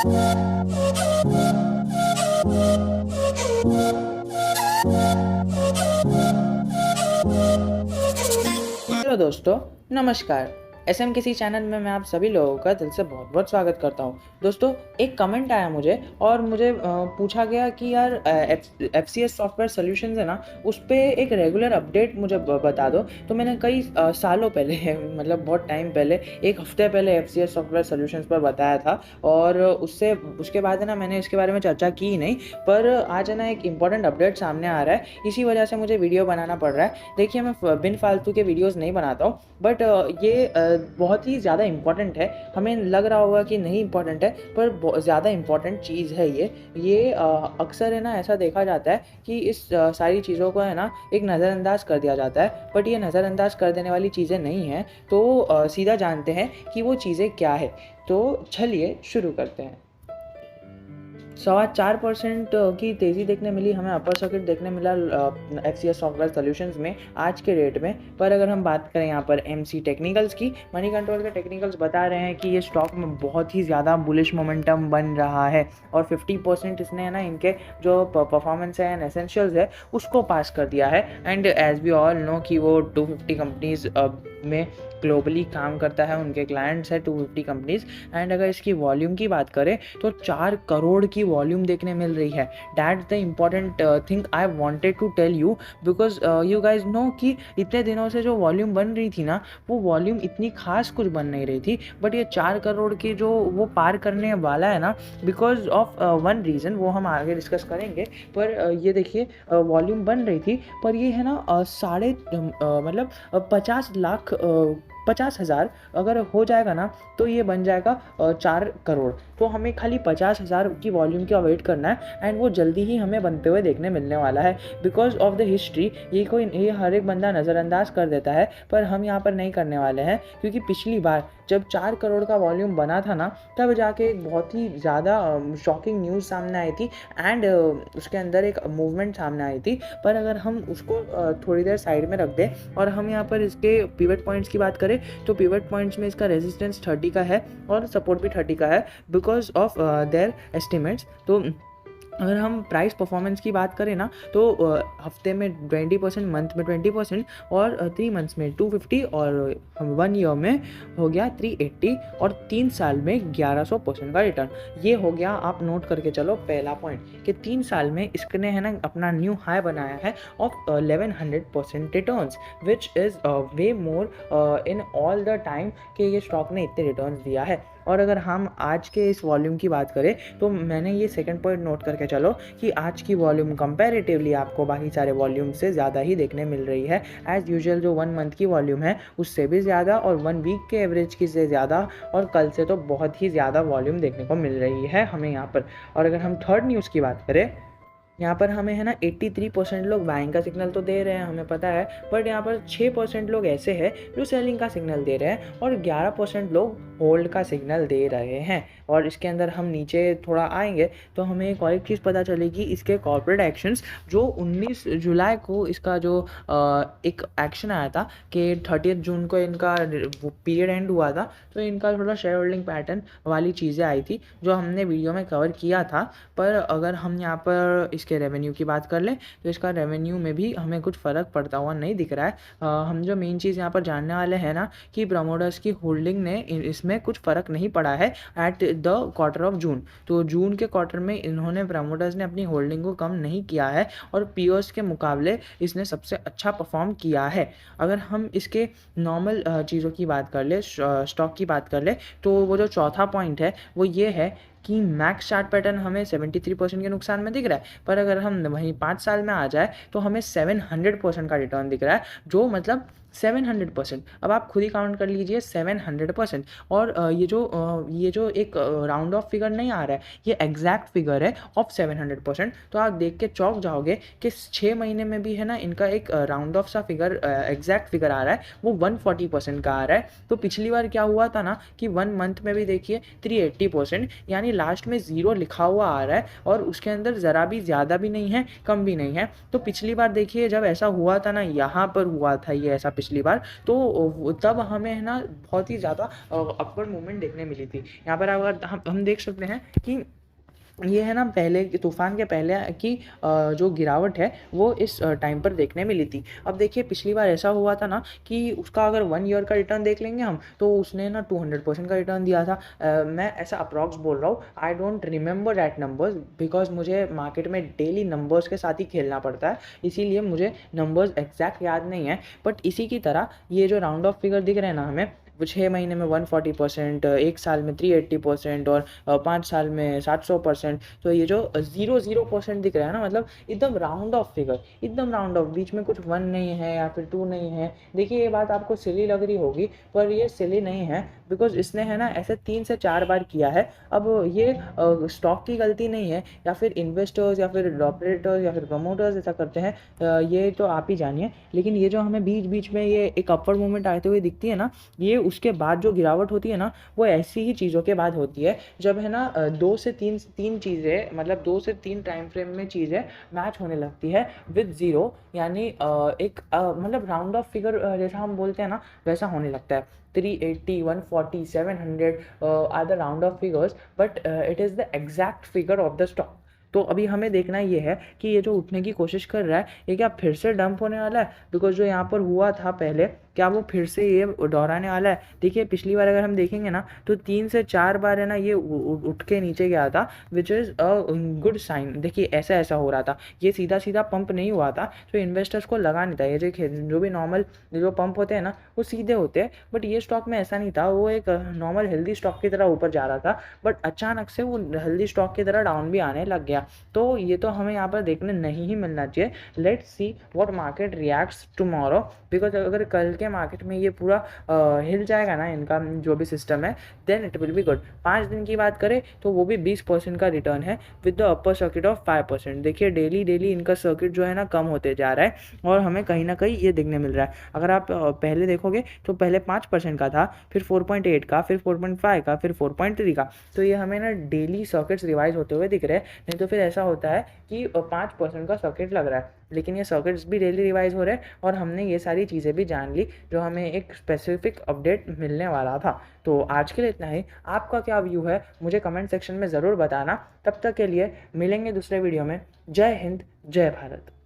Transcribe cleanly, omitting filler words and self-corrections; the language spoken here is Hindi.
हेलो दोस्तों, नमस्कार। एसएम किसी चैनल में मैं आप सभी लोगों का दिल से बहुत बहुत स्वागत करता हूँ। दोस्तों, एक कमेंट आया मुझे और मुझे पूछा गया कि यार एफसीएस सॉफ्टवेयर सॉल्यूशंस है ना, उस पे एक रेगुलर अपडेट मुझे बता दो। तो मैंने कई सालों पहले मतलब बहुत टाइम पहले, एक हफ्ते पहले एफसीएस सॉफ्टवेयर सॉल्यूशंस पर बताया था और उसके बाद है ना, मैंने इसके बारे में चर्चा की ही नहीं। पर आज है ना, एक इम्पॉर्टेंट अपडेट सामने आ रहा है, इसी वजह से मुझे वीडियो बनाना पड़ रहा है। देखिए, मैं बिन फालतू के वीडियोज़ नहीं बनाता हूँ, बट ये बहुत ही ज़्यादा इम्पॉर्टेंट है। हमें लग रहा होगा कि नहीं इम्पॉर्टेंट है, पर बहुत ज़्यादा इम्पॉर्टेंट चीज़ है ये अक्सर है ना, ऐसा देखा जाता है कि इस सारी चीज़ों को है ना, एक नज़रअंदाज कर दिया जाता है, बट ये नज़रअंदाज कर देने वाली चीज़ें नहीं हैं। तो सीधा जानते हैं कि वो चीज़ें क्या है। तो चलिए शुरू करते हैं। 4.25% की तेज़ी देखने मिली हमें, अपर सर्किट देखने मिला एफसीएस सॉफ्टवेयर सॉल्यूशंस में आज के रेट में। पर अगर हम बात करें यहाँ पर एमसी टेक्निकल्स की, मनी कंट्रोल के टेक्निकल्स बता रहे हैं कि ये स्टॉक में बहुत ही ज़्यादा बुलिश मोमेंटम बन रहा है और 50% इसने है ना, इनके जो परफॉर्मेंस है एंड एसेंशियल्स है उसको पास कर दिया है। And as we all know कि वो 250 कंपनीज में ग्लोबली काम करता है, उनके क्लाइंट्स है 250 कंपनीज। एंड अगर इसकी वॉल्यूम की बात करें तो 4 करोड़ की वॉल्यूम देखने मिल रही है। That's the important thing I wanted to tell you, because you guys know कि इतने दिनों से जो वॉल्यूम बन रही थी ना, वो वॉल्यूम इतनी खास कुछ बन नहीं रही थी, बट ये 4 करोड़ की जो वो पार करने वाला है ना, बिकॉज ऑफ वन रीज़न, वो हम आगे डिस्कस करेंगे। पर ये देखिए, वॉल्यूम बन रही थी, पर ये है ना मतलब 50 लाख 50,000 अगर हो जाएगा ना, तो ये बन जाएगा 4 करोड़। तो हमें खाली 50,000 की वॉल्यूम का वेट करना है एंड वो जल्दी ही हमें बनते हुए देखने मिलने वाला है। बिकॉज ऑफ द हिस्ट्री, ये हर एक बंदा नज़रअंदाज कर देता है, पर हम यहाँ पर नहीं करने वाले हैं। क्योंकि पिछली बार जब 4 करोड़ का वॉल्यूम बना था ना, तब जाके एक बहुत ही ज़्यादा शॉकिंग न्यूज़ सामने आई थी एंड उसके अंदर एक मूवमेंट सामने आई थी। पर अगर हम उसको थोड़ी देर साइड में रख दें और हम यहाँ पर इसके पिवट पॉइंट्स की बात करें, तो पिवट पॉइंट्स में इसका रेजिस्टेंस 30 का है और सपोर्ट भी 30 का है, बिकॉज ऑफ देयर एस्टिमेट्स। तो अगर हम प्राइस परफॉर्मेंस की बात करें ना, तो हफ्ते में 20%, मंथ में 20% और 3 मंथ्स में 250 और 1 ईयर में हो गया 380 और 3 साल में 1100% का रिटर्न। ये हो गया, आप नोट करके चलो, पहला पॉइंट कि 3 साल में इसने है ना, अपना न्यू हाई बनाया है of 1100% returns, which is way more in all the time कि ये स्टॉक ने इतने रिटर्न्स दिया है। और अगर हम आज के इस वॉल्यूम की बात करें, तो मैंने ये सेकंड पॉइंट नोट करके चलो कि आज की वॉल्यूम कंपैरेटिवली आपको बाकी सारे वॉल्यूम से ज़्यादा ही देखने मिल रही है। एज़ यूजुअल जो 1 मंथ की वॉल्यूम है उससे भी ज़्यादा और 1 वीक के एवरेज की से ज़्यादा, और कल से तो बहुत ही ज़्यादा वॉल्यूम देखने को मिल रही है हमें यहाँ पर। और अगर हम थर्ड न्यूज़ की बात करें, यहाँ पर हमें है ना 83% लोग बाइंग का सिग्नल तो दे रहे हैं, हमें पता है, बट यहाँ पर 6% लोग ऐसे हैं जो सेलिंग का सिग्नल दे रहे हैं और 11% लोग होल्ड का सिग्नल दे रहे हैं। और इसके अंदर हम नीचे थोड़ा आएंगे तो हमें एक और एक चीज़ पता चलेगी, इसके कॉर्पोरेट एक्शंस जो 19 जुलाई को इसका जो एक एक्शन आया था कि 30 जून को इनका वो पीरियड एंड हुआ था, तो इनका थोड़ा शेयर होल्डिंग पैटर्न वाली चीज़ें आई थी जो हमने वीडियो में कवर किया था। पर अगर हम यहाँ पर इसके रेवेन्यू की बात कर लें, तो इसका रेवेन्यू में भी हमें कुछ फ़र्क पड़ता हुआ नहीं दिख रहा है। हम जो मेन चीज़ यहाँ पर जानने वाले हैं ना, कि प्रमोटर्स की होल्डिंग ने इसमें कुछ फ़र्क नहीं पड़ा है at the quarter of June. तो जून के क्वार्टर में इन्होंने प्रमोटर्स ने अपनी होल्डिंग को कम नहीं किया है और पीओस के मुकाबले इसने सबसे अच्छा परफॉर्म किया है। अगर हम इसके नॉर्मल चीज़ों की बात कर ले, स्टॉक की बात कर ले, तो वो जो चौथा पॉइंट है वो ये है कि मैक्स चार्ट पैटर्न हमें 73% के नुकसान में दिख रहा है, पर अगर हम वहीं 5 साल में आ जाए तो हमें 700% का रिटर्न दिख रहा है, जो मतलब 700%। अब आप खुद ही काउंट कर लीजिए, 700%। और ये जो एक राउंड ऑफ फिगर नहीं आ रहा है, ये एग्जैक्ट फिगर है ऑफ 700%। तो आप देख के चौंक जाओगे कि 6 महीने में भी है ना, इनका एक राउंड ऑफ सा फिगर, एग्जैक्ट फिगर आ रहा है, वो 140% का आ रहा है। तो पिछली बार क्या हुआ था ना, कि 1 मंथ में भी देखिए 380%, यानी लास्ट में 0 लिखा हुआ आ रहा है और उसके अंदर ज़रा भी ज़्यादा भी नहीं है, कम भी नहीं है। तो पिछली बार देखिए जब ऐसा हुआ था ना, यहाँ पर हुआ था ये ऐसा पिछली पिछली बार, तो तब हमें है ना बहुत ही ज़्यादा अपवर्ड मूवमेंट देखने मिली थी। यहाँ पर अगर हम देख सकते हैं कि ये है ना पहले तूफ़ान के पहले की जो गिरावट है वो इस टाइम पर देखने मिली थी। अब देखिए पिछली बार ऐसा हुआ था ना कि उसका अगर 1 ईयर का रिटर्न देख लेंगे हम, तो उसने ना 200% का रिटर्न दिया था। मैं ऐसा अप्रॉक्स बोल रहा हूँ, I don't remember that numbers because मुझे मार्केट में डेली नंबर्स के साथ ही खेलना पड़ता है, इसीलिए मुझे नंबर्स एग्जैक्ट याद नहीं है। बट इसी की तरह ये जो राउंड ऑफ फिगर दिख रहे हैं ना हमें, वो 6 महीने में 140%, 1 साल में 380% और 5 साल में 700%। तो ये जो 0% दिख रहा है ना, मतलब एकदम राउंड ऑफ फिगर, एकदम राउंड ऑफ, बीच में कुछ 1 नहीं है या फिर 2 नहीं है। देखिए ये बात आपको सिली लग रही होगी, पर ये सिली नहीं है बिकॉज़ इसने है ना ऐसे 3 से 4 बार किया है। अब ये स्टॉक की गलती नहीं है या फिर इन्वेस्टर्स या फिर ऑपरेटर्स या फिर प्रमोटर्स ऐसा करते हैं, ये तो आप ही जानिए। लेकिन ये जो हमें बीच-बीच में ये एक अपवर्ड मूवमेंट आते हुए दिखती है ना, ये उसके बाद जो गिरावट होती है ना, वो ऐसी ही चीज़ों के बाद होती है जब है ना 2 से 3 चीज़ें, मतलब 2 से 3 टाइम फ्रेम में चीज़ें मैच होने लगती है विद ज़ीरो, यानी एक मतलब राउंड ऑफ फिगर जैसा हम बोलते हैं ना वैसा होने लगता है। 380, 140, 700 are the round off figures, but it is the exact figure of the stock. तो अभी हमें देखना ये है कि ये जो उठने की कोशिश कर रहा है, ये क्या फिर से डंप होने वाला है? बिकॉज़ जो यहाँ पर हुआ था पहले, क्या वो फिर से ये दोहराने वाला है? देखिए पिछली बार अगर हम देखेंगे ना, तो 3 से 4 बार है ना ये उठ के नीचे गया था, which is a good sign. देखिए ऐसा-ऐसा हो रहा था, ये सीधा-सीधा पंप नहीं हुआ था, तो इन्वेस्टर्स को लगा नहीं था। ये जो भी नॉर्मल जो पंप होते हैं ना, वो सीधे होते हैं, बट ये स्टॉक में ऐसा नहीं था। वो एक नॉर्मल हेल्दी स्टॉक की तरह ऊपर जा रहा था, बट अचानक से वो हेल्दी स्टॉक की तरह डाउन भी आने लग गया। तो ये तो हमें यहाँ पर देखने नहीं ही मिलना चाहिए। Let's see what market reacts tomorrow, because अगर कल के मार्केट में ये पूरा हिल जाएगा ना इनका जो भी सिस्टम है, then it will be good. 5 दिन की बात करें तो वो भी 20% का रिटर्न है with the upper circuit of 5%। देखिए डेली इनका सर्किट जो है ना कम होते जा रहा है और हमें कहीं ना कहीं ये देखने मिल रहा है। अगर आप पहले देखोगे तो पहले 5% का था, फिर 4.8 का, फिर 4.5 का, फिर 4.3 का। तो ये हमें ना डेली सर्किट्स रिवाइज होते हुए दिख रहे हैं। नहीं तो फिर ऐसा होता है कि 5% का सर्किट लग रहा है, लेकिन ये सर्किट्स भी डेली रिवाइज हो रहे हैं और हमने ये सारी चीज़ें भी जान ली जो हमें एक स्पेसिफिक अपडेट मिलने वाला था। तो आज के लिए इतना ही। आपका क्या व्यू है मुझे कमेंट सेक्शन में ज़रूर बताना। तब तक के लिए मिलेंगे दूसरे वीडियो में। जय हिंद, जय भारत।